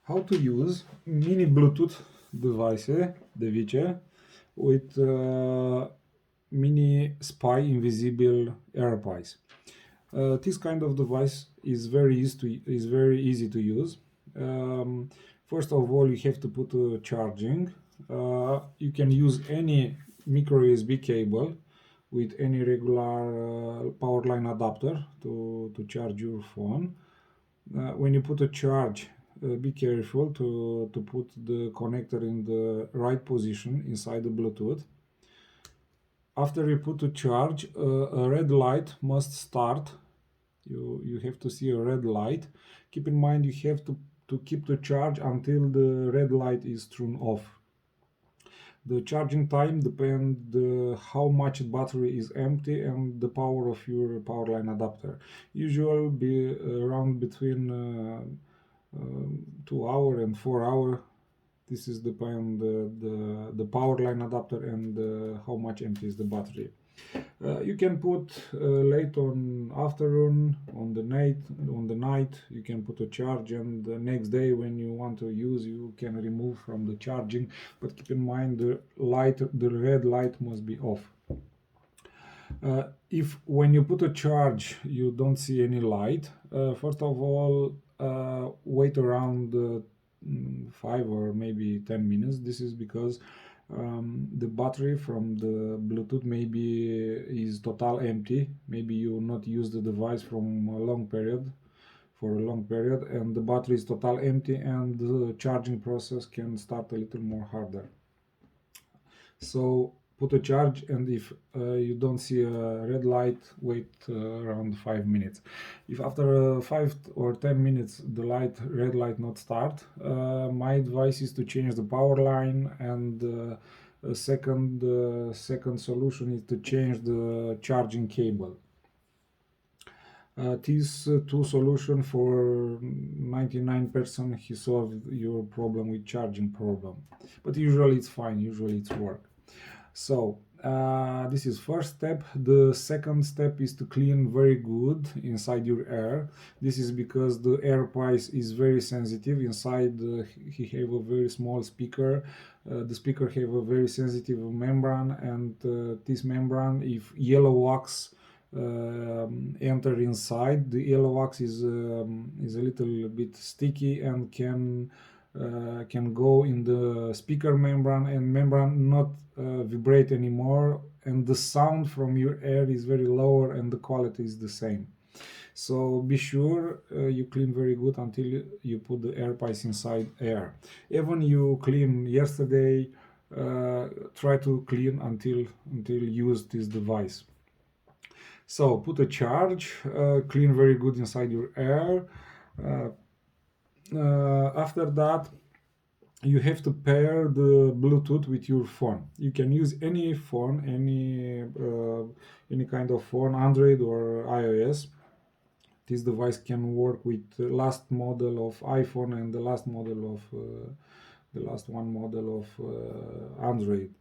How to use mini Bluetooth device with mini spy invisible Earpiece. This kind of device is very easy to use. First of all, you have to put charging. You can use any micro USB cable with any regular power line adapter to charge your phone. When you put a charge, be careful to put the connector in the right position inside the Bluetooth. After you put a charge, a red light must start. You have to see a red light. Keep in mind you have to keep the charge until the red light is turned off. The charging time depends how much battery is empty and the power of your power line adapter. Usually be around between 2 hour and 4 hour. This is depend the power line adapter and how much empty is the battery. You can put late on afternoon, on the night. You can put a charge, and the next day when you want to use, you can remove from the charging. But keep in mind the red light must be off. If when you put a charge you don't see any light, first of all, wait around 5 or maybe 10 minutes. This is because the battery from the Bluetooth maybe is total empty. Maybe you not use the device from a long period and the battery is total empty, and the charging process can start a little more harder. So put a charge, and if you don't see a red light, wait around 5 minutes. If after 5 or 10 minutes the red light not start, my advice is to change the power line, and a second solution is to change the charging cable. These two solutions for 99% he solved your problem with charging problem, but usually it's fine, usually it's work. So this is first step. The second step is to clean very good inside your air. This is because the Earpiece is very sensitive. Inside he have a very small speaker. The speaker have a very sensitive membrane, and this membrane, if yellow wax enter inside, the yellow wax is a little bit sticky and can go in the speaker membrane, and membrane not vibrate anymore, and the sound from your air is very lower and the quality is the same. So be sure you clean very good until you put the Earpiece inside air. Even you clean yesterday, try to clean until you use this device. So put a charge, clean very good inside your air. After that, you have to pair the Bluetooth with your phone. You can use any phone, any kind of phone, Android or iOS. This device can work with the last model of iPhone and the last model of Android.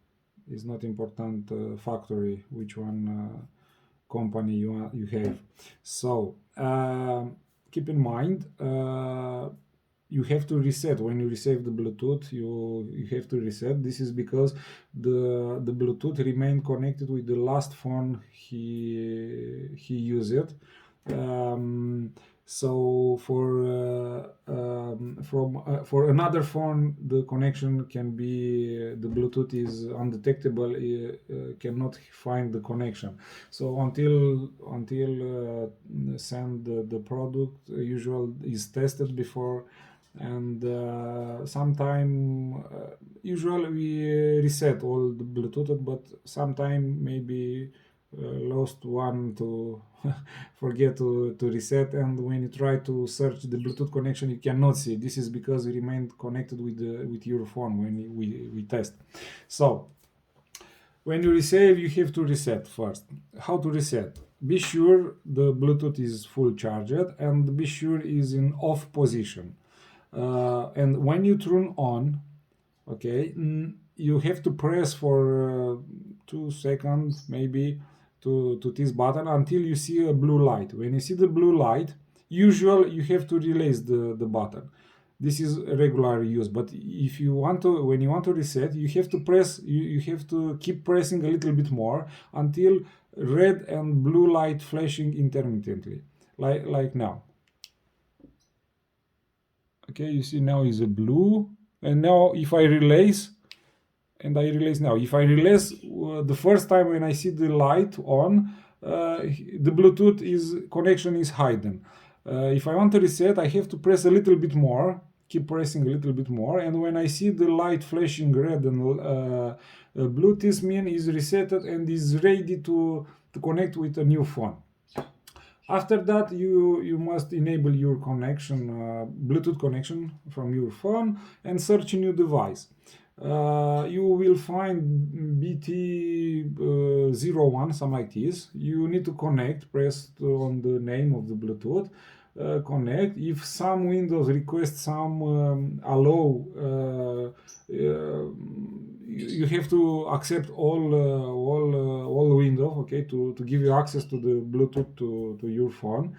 It's not important factory which one company you have. So keep in mind you have to reset. When you reset the Bluetooth, you have to reset. This is because the Bluetooth remained connected with the last phone he used. So for another phone, the connection can be, the Bluetooth is undetectable, cannot find the connection. So until send the product, usual is tested before, and sometime usually we reset all the Bluetooth, but sometime maybe lost one to forget to reset, and when you try to search the Bluetooth connection you cannot see. This is because it remained connected with your phone when we test. So when you resave, you have to reset first. How to reset? Be sure the Bluetooth is full charged, and be sure is in off position. And when you turn on, okay, you have to press for 2 seconds maybe to this button until you see a blue light. When you see the blue light, usually you have to release the button. This is regular use, but if you want to, when you want to reset, you have to press, you have to keep pressing a little bit more until red and blue light flashing intermittently, like now. Okay, you see now is a blue, and now if I release, and I release now, if I release the first time when I see the light on, the Bluetooth connection is hidden. If I want to reset, I have to press a little bit more, keep pressing a little bit more, and when I see the light flashing red and blue, this means is resetted and is ready to connect with a new phone. After that, you must enable your connection, Bluetooth connection from your phone, and search a new device. You will find BT01, some like this. You need to connect, press on the name of the Bluetooth, connect. If some Windows request some allow, you have to accept all Windows, okay, to give you access to the Bluetooth to your phone.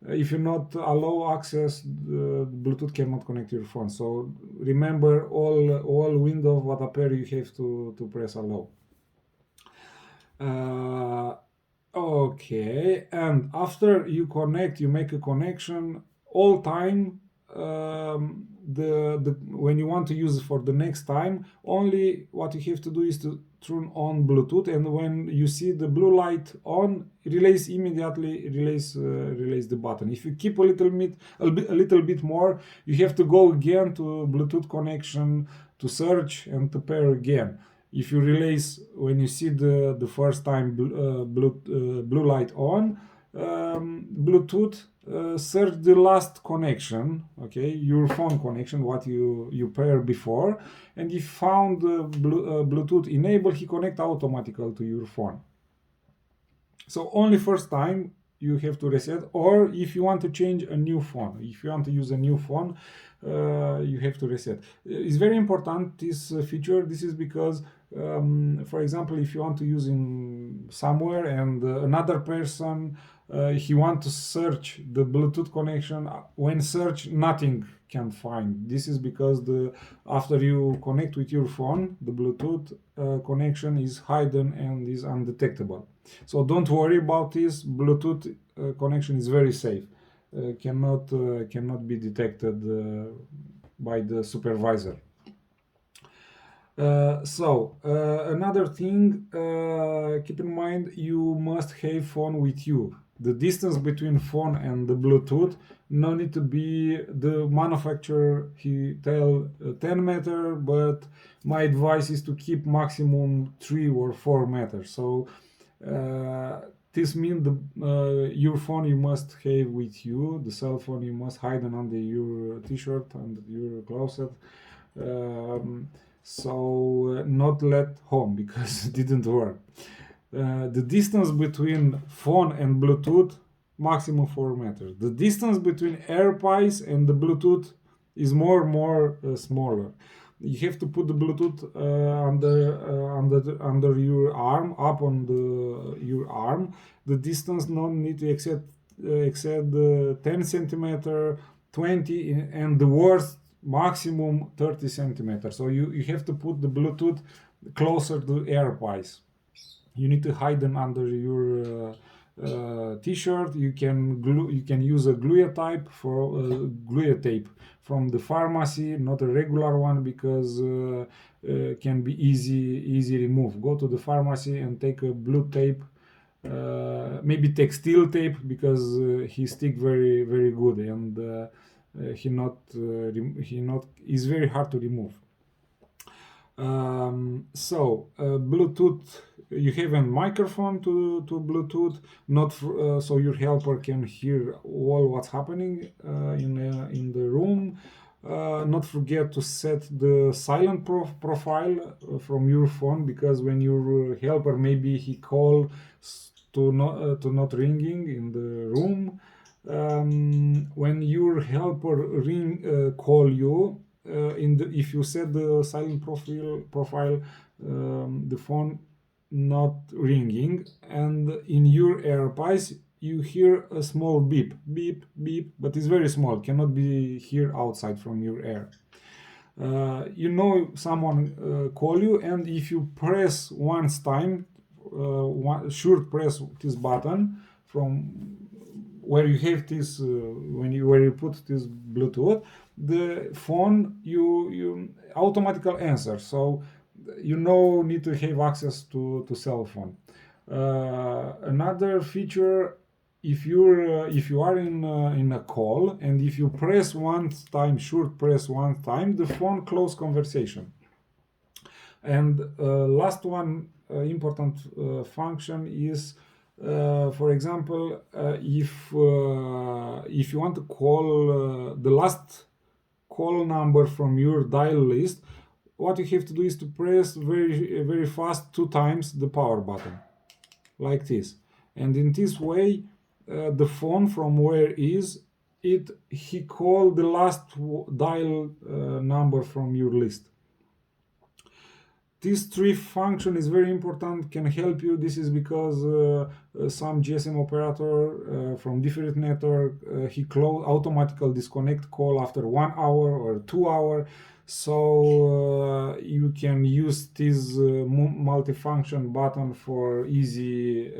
If you not allow access, the Bluetooth cannot connect to your phone. So remember, all Windows what appear, you have to press allow. Okay, and after you connect, you make a connection all time. When you want to use it for the next time, only what you have to do is to turn on Bluetooth, and when you see the blue light on, release immediately, release the button. If you keep a little bit more, you have to go again to Bluetooth connection to search and to pair again. If you release when you see the first time blue light on, Bluetooth search the last connection, okay, your phone connection, what you pair before, and if found Bluetooth enabled, he connect automatically to your phone. So only first time you have to reset, or if you want to change a new phone, if you want to use a new phone, you have to reset. It's very important, this feature. This is because for example, if you want to use in somewhere and another person he want to search the Bluetooth connection, when search nothing can find. This is because after you connect with your phone, the Bluetooth connection is hidden and is undetectable. So don't worry about this. Bluetooth connection is very safe. Cannot be detected by the supervisor. Another thing, keep in mind, you must have phone with you. The distance between phone and the Bluetooth no need to be, the manufacturer he tell 10 meter, but my advice is to keep maximum 3 or 4 meters. So this means your phone you must have with you. The cell phone you must hide it under your t-shirt and your closet. So not let home, because it didn't work. The distance between phone and Bluetooth, maximum 4 meters. The distance between Earpiece and the Bluetooth is more smaller. You have to put the Bluetooth under your arm, up on your arm. The distance not need to exceed 10 centimeter, 20, and the worst maximum 30 centimeters. So you have to put the Bluetooth closer to Earpiece. You need to hide them under your t-shirt. You can use a glue tape from the pharmacy, not a regular one, because can be easy remove. Go to the pharmacy and take a blue tape, maybe textile tape, because he stick very good, and is very hard to remove. Bluetooth, you have a microphone to Bluetooth, not so your helper can hear all what's happening in the room. Not forget to set the silent profile from your phone, because when your helper, maybe he call to not ringing in the room. When your helper call you, if you set the silent profile, the phone not ringing, and in your Earpiece you hear a small beep, beep, beep, but it's very small, cannot be heard outside from your ear. You know someone call you, and if you press once time, should press this button from where you have this where you put this Bluetooth, the phone you automatically answer. So you no need to have access to cell phone. Another feature, if you are in a call, and if you press one time, should press one time, the phone close conversation. And last one important function is, for example, if you want to call the last call number from your dial list, what you have to do is to press very fast 2 times the power button, like this. And in this way, the phone from where is it, he called the last dial number from your list. This three function is very important, can help you. This is because some GSM operator from different network, he automatically disconnect call after 1 hour or 2 hour. So you can use this multifunction button for easy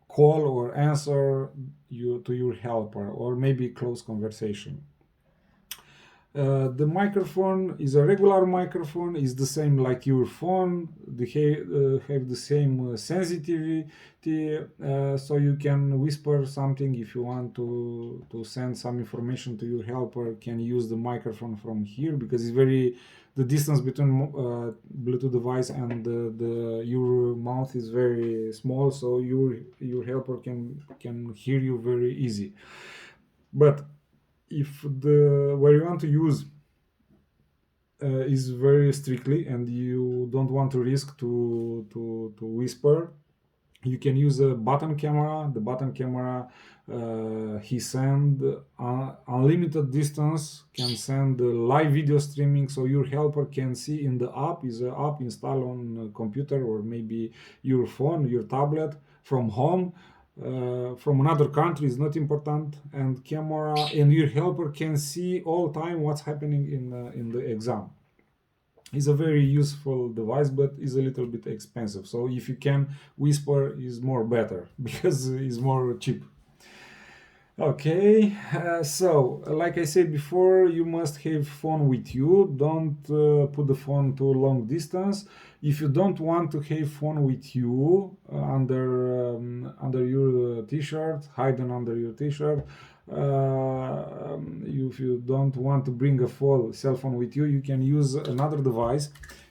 call or answer to your helper, or maybe close conversation. The microphone is a regular microphone, is the same like your phone. They have the same sensitivity, so you can whisper something. If you want to send some information to your helper, can use the microphone from here, because it's the distance between Bluetooth device and your mouth is very small, so your helper can hear you very easy. But if where you want to use is very strictly, and you don't want to risk to whisper, you can use a button camera. The button camera, he send unlimited distance, can send live video streaming, so your helper can see in the app. Is an app installed on a computer or maybe your phone, your tablet, from home. From another country is not important, and camera and your helper can see all time what's happening in the exam. It's a very useful device, but is a little bit expensive. So if you can whisper, is more better because it's more cheap. Okay, so like I said before, you must have phone with you. Don't put the phone to long distance. If you don't want to have phone with you under your t-shirt, hidden under your t-shirt, if you don't want to bring a full cell phone with you, you can use another device.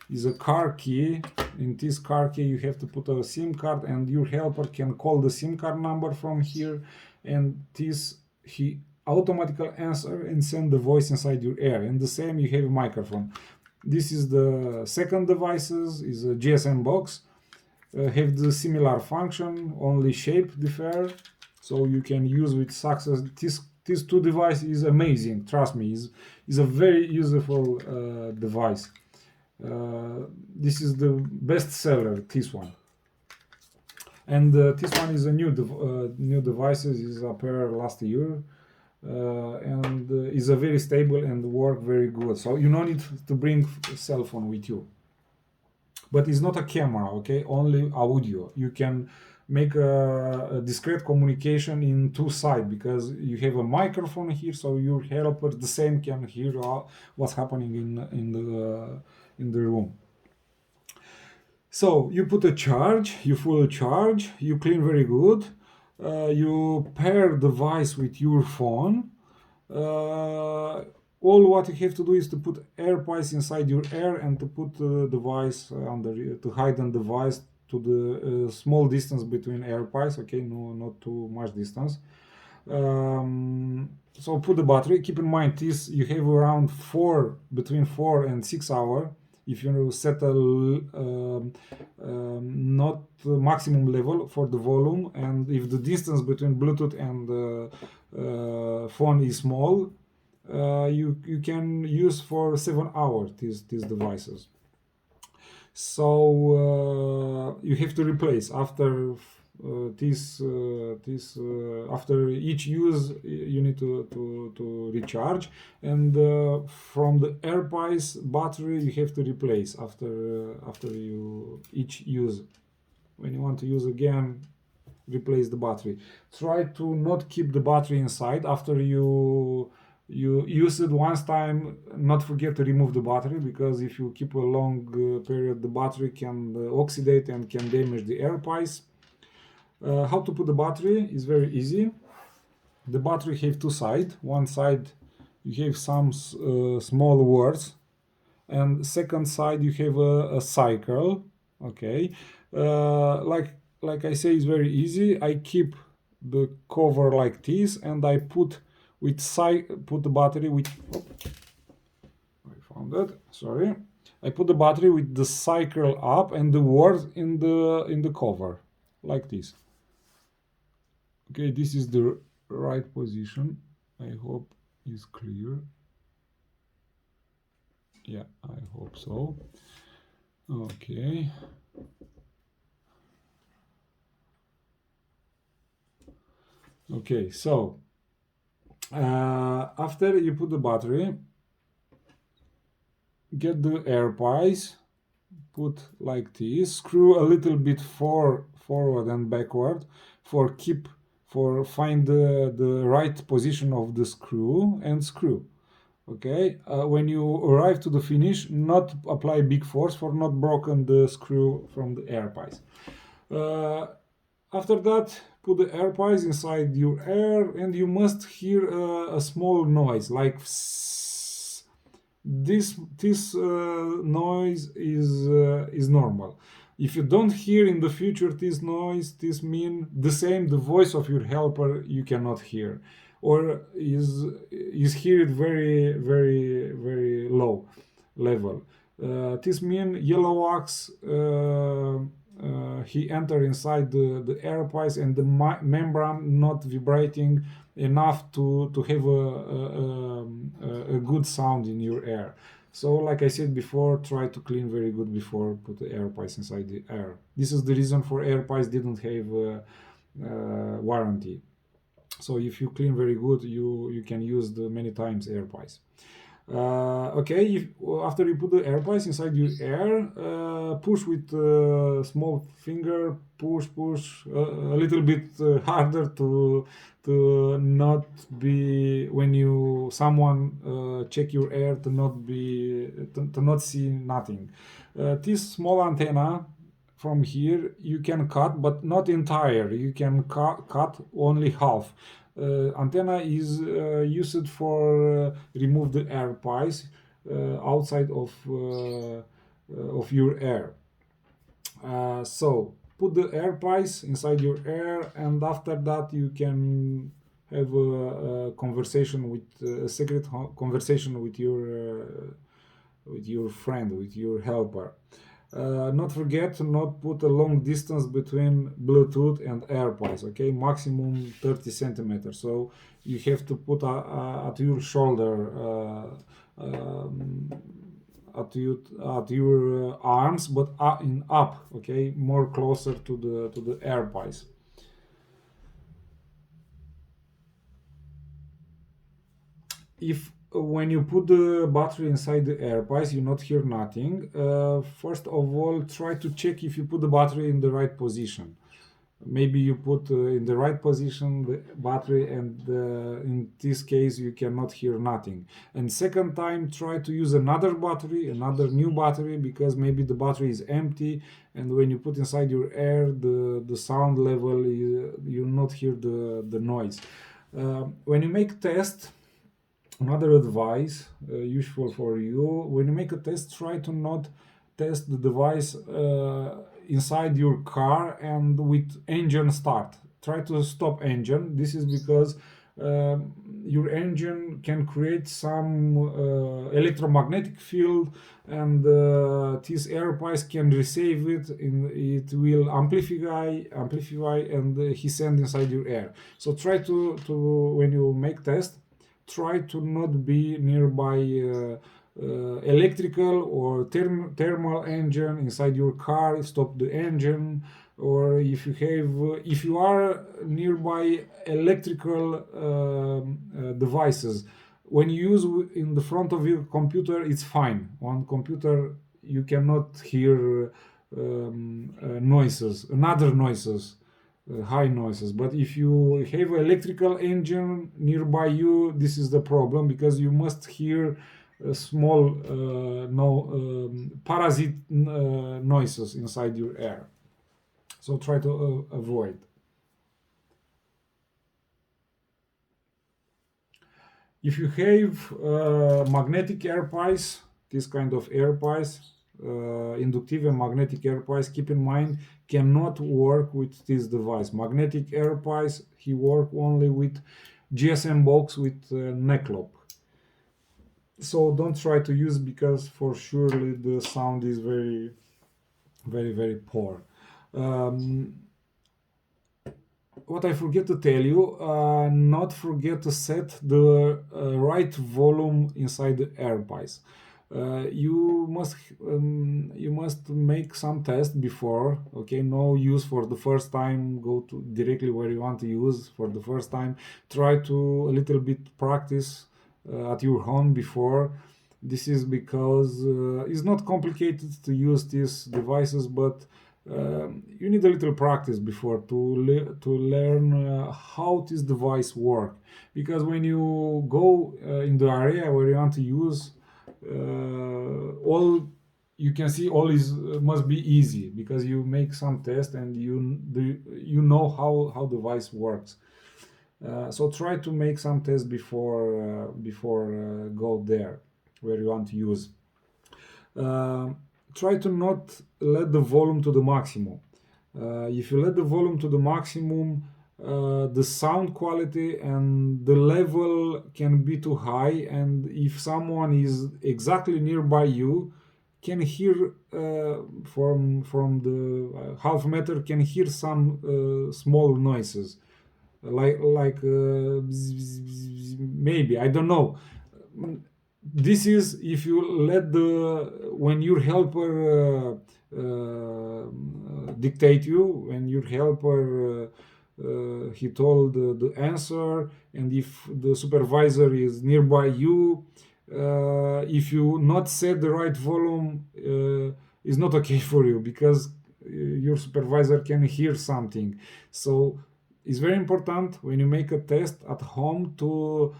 Is a car key. In this car key, you have to put a SIM card, and your helper can call the SIM card number from here, and this he automatically answer and send the voice inside your ear. And the same, you have a microphone. This is the second devices, is a GSM box, have the similar function, only shape differ, so you can use with success. These two devices is amazing, trust me, is a very useful device. This is the best seller, this one. And this one is a new devices, is appeared last year, and is a very stable and work very good. So you don't need to bring a cell phone with you. But it's not a camera, okay? Only audio. You can make a discrete communication in two sides, because you have a microphone here, so your helper the same can hear what's happening in the room. So you put a charge, you full charge, you clean very good, you pair device with your phone. All what you have to do is to put Earpiece inside your ear, and to put the device to hide the device to the small distance between Earpiece. Okay, no, not too much distance. So put the battery. Keep in mind this, you have around between 4 and 6 hours. If you set a not maximum level for the volume, and if the distance between Bluetooth and phone is small, you can use for 7 hours these devices. So you have to replace after after each use you need to recharge, and from the Earpiece battery you have to replace after you each use. When you want to use again, replace the battery. Try to not keep the battery inside after you use it once time. Not forget to remove the battery, because if you keep a long period, the battery can oxidate and can damage the Earpiece. How to put the battery is very easy. The battery have two sides. One side you have some small words, and second side you have a cycle. Okay, like I say, it's very easy. I keep the cover like this, and I put the battery with. Oh, I found that. Sorry. I put the battery with the cycle up and the words in the cover, like this. Okay, this is the right position. I hope it's clear. Yeah, I hope so. Okay. Okay, so after you put the battery, get the Earpiece, put like this, screw a little bit forward and backward for find the right position of the screw, and screw. Okay, when you arrive to the finish, not apply big force for not broken the screw from the Earpiece. After that, put the Earpiece inside your ear, and you must hear a small noise like this noise is normal. If you don't hear in the future this noise, this mean the same the voice of your helper you cannot hear, or is hear it very low level. This mean yellow wax he enter inside the Earpiece, and the membrane not vibrating enough to have a good sound in your ear. So like I said before, try to clean very good before put the Earpiece inside the air. This is the reason for Earpiece didn't have warranty. So if you clean very good, you can use the many times Earpiece. Okay, after you put the Earpiece inside your ear, push with small finger, push a little bit harder to not be, when someone check your ear, to not see nothing. This small antenna from here you can cut, but not entire. You can cut only half. Antenna is used for remove the Earpiece outside of your ear. So put the Earpiece inside your ear, and after that you can have a conversation with a secret conversation with your friend, with your helper. Not forget to not put a long distance between Bluetooth and Earpiece. Okay, maximum 30 centimeters. So you have to put at your shoulder, at your arms, but up. Okay, more closer to the Earpiece. If when you put the battery inside the Earpiece you not hear nothing, first of all try to check if you put the battery in the right position. Maybe you put in the right position the battery, and in this case you cannot hear nothing. And second time, try to use another new battery, because maybe the battery is empty, and when you put inside your ear, the sound level you not hear the noise. When you make test, another advice useful for you: when you make a test, try to not test the device inside your car and with engine start. Try to stop engine. This is because your engine can create some electromagnetic field, and this Earpiece can receive it, it will amplify, and he send inside your air. So try to when you make test, try to not be nearby electrical or thermal engine inside your car. Stop the engine, or if you are nearby electrical devices. When you use in the front of your computer, it's fine. On computer you cannot hear noises, another noises, high noises. But if you have an electrical engine nearby you, this is the problem, because you must hear small parasite noises inside your air. So try to avoid. If you have magnetic Earpiece, this kind of Earpiece, inductive and magnetic Earpiece, keep in mind, cannot work with this device. Magnetic Earpiece, he work only with GSM box with neck lock. So don't try to use, because for surely the sound is very, very, very poor. What I forget to tell you, not forget to set the right volume inside the Earpiece. You must make some test before. Okay, no use for the first time. Go to directly where you want to use for the first time. Try to a little bit practice at your home before. This is because it's not complicated to use these devices, but you need a little practice before to learn how this device work. Because when you go in the area where you want to use, all you can see all is must be easy, because you make some test and you know how device works. So try to make some tests before go there where you want to use. Try to not let the volume to the maximum. If you let the volume to the maximum, the sound quality and the level can be too high, and if someone is exactly nearby you, can hear from the half meter, can hear some small noises, like maybe, I don't know. This is if you let when your helper dictate you, when your helper he told the answer, and if the supervisor is nearby you, if you not set the right volume, is not okay for you, because your supervisor can hear something. So it's very important when you make a test at home to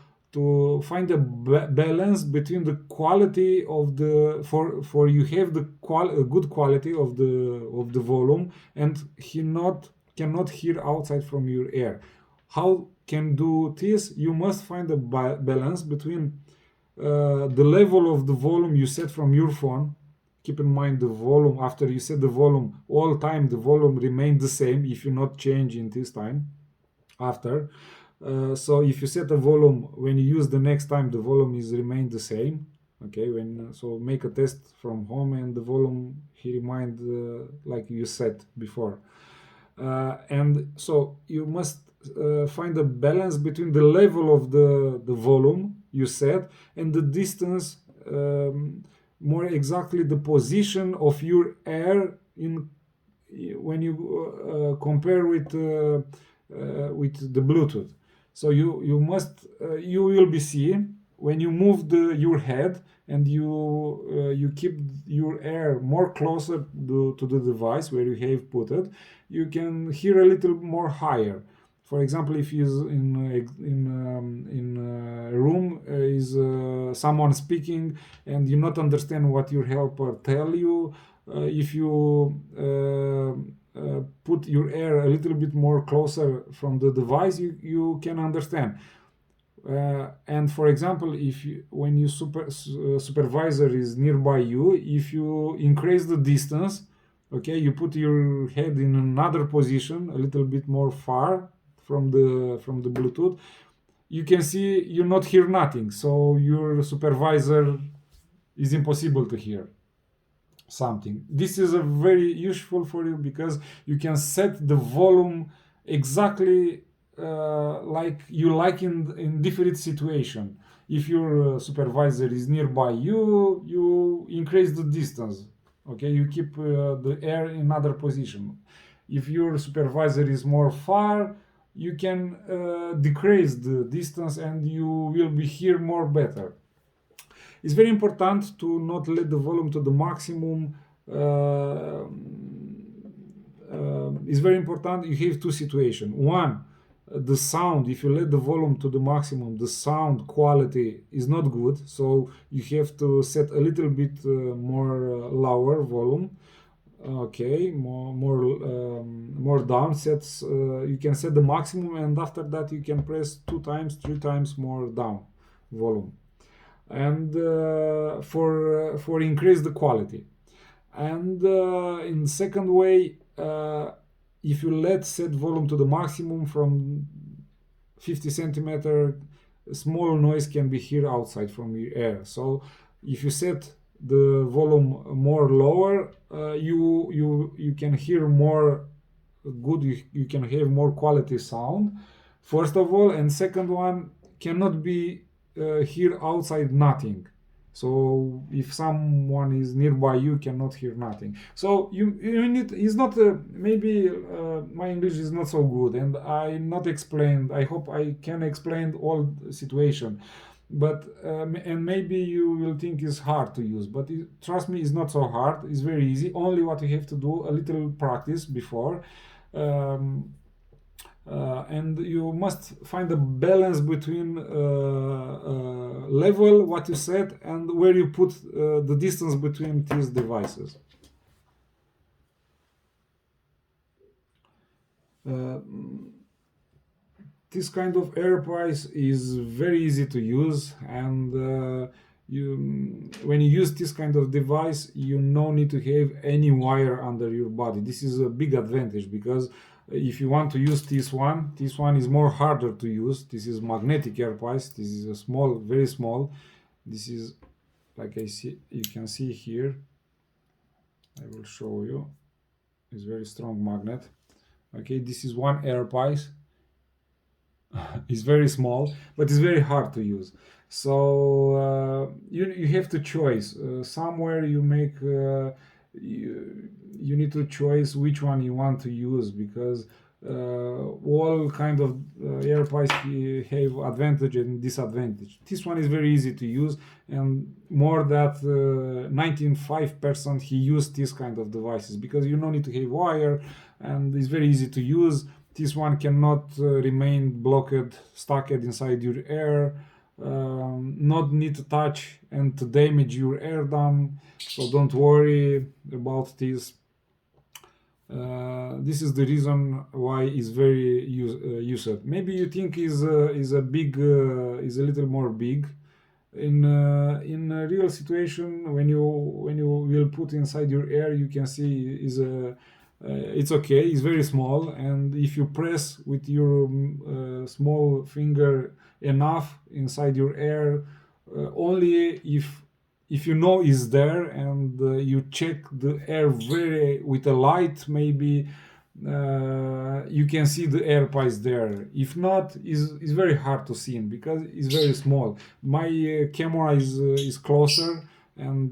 find a balance between the quality of the for you have the good quality of the volume, and he cannot hear outside from your air. How can do this? You must find a balance between the level of the volume you set from your phone. Keep in mind the volume, after you set the volume, all time the volume remains the same if you not change in this time after. So if you set a volume, when you use the next time, the volume is remain the same. Okay, so make a test from home, and the volume he remind like you set before. And so you must find a balance between the level of the volume you set and the distance, more exactly the position of your air in when you compare with the Bluetooth. So you must you will be seeing when you move your head, and you keep your air more closer to the device where you have put it, you can hear a little more higher. For example, if you in a room is someone speaking and you not understand what your helper tell you, if you put your air a little bit more closer from the device, you can understand. And for example, when your supervisor is nearby you, if you increase the distance, okay, you put your head in another position a little bit more far from the Bluetooth, you can see you not hear nothing, so your supervisor is impossible to hear something. This is a very useful for you, because you can set the volume exactly like you like in different situation. If your supervisor is nearby you, you increase the distance. Okay, you keep the air in another position. If your supervisor is more far, you can decrease the distance and you will be hear more better. It's very important to not let the volume to the maximum. It's very important. You have two situations. One, the sound, if you let the volume to the maximum, the sound quality is not good, so you have to set a little bit more lower volume. Okay, more down sets. You can set the maximum, and after that you can press 2 times 3 times more down volume, and for increase the quality. And in second way, if you let set volume to the maximum from 50 centimeter, small noise can be heard outside from your air. So if you set the volume more lower, you can hear more good, you can have more quality sound, first of all, and second one, cannot be hear outside nothing. So if someone is nearby, you cannot hear nothing. So you need, is not maybe my English is not so good and I not explained, I hope I can explain all the situation, but and maybe you will think it's hard to use, but trust me, it's not so hard, it's very easy. Only what you have to do, a little practice before, and you must find a balance between level what you set and where you put the distance between these devices. This kind of Earpiece is very easy to use, and when you use this kind of device, you no need to have any wire under your body. This is a big advantage, because if you want to use this one is more harder to use. This is magnetic Earpiece. This is a small, very small. This is, like you can see here. I will show you. It's very strong magnet. Okay, this is one Earpiece. It's very small, but it's very hard to use. So you have to choose. Somewhere you make you need to choose which one you want to use, because all kind of Earpiece have advantage and disadvantage. This one is very easy to use, and more that 95% he used this kind of devices, because you don't need to have wire, and it's very easy to use. This one cannot remain blocked, stuck inside your air, not need to touch and to damage your air dam, so don't worry about this. This is the reason why it's very used. Maybe you think is a big, is a little more big. In a real situation, when you will put inside your air, you can see is a it's okay, it's very small, and if you press with your small finger enough inside your air, only if you know is there, and you check the air very with a light, maybe you can see the Earpiece there. If not, is very hard to see, because it's very small. My camera is closer, and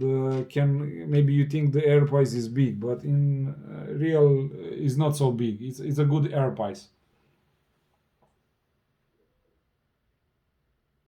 can, maybe you think the Earpiece is big, but in real is not so big. It's a good Earpiece.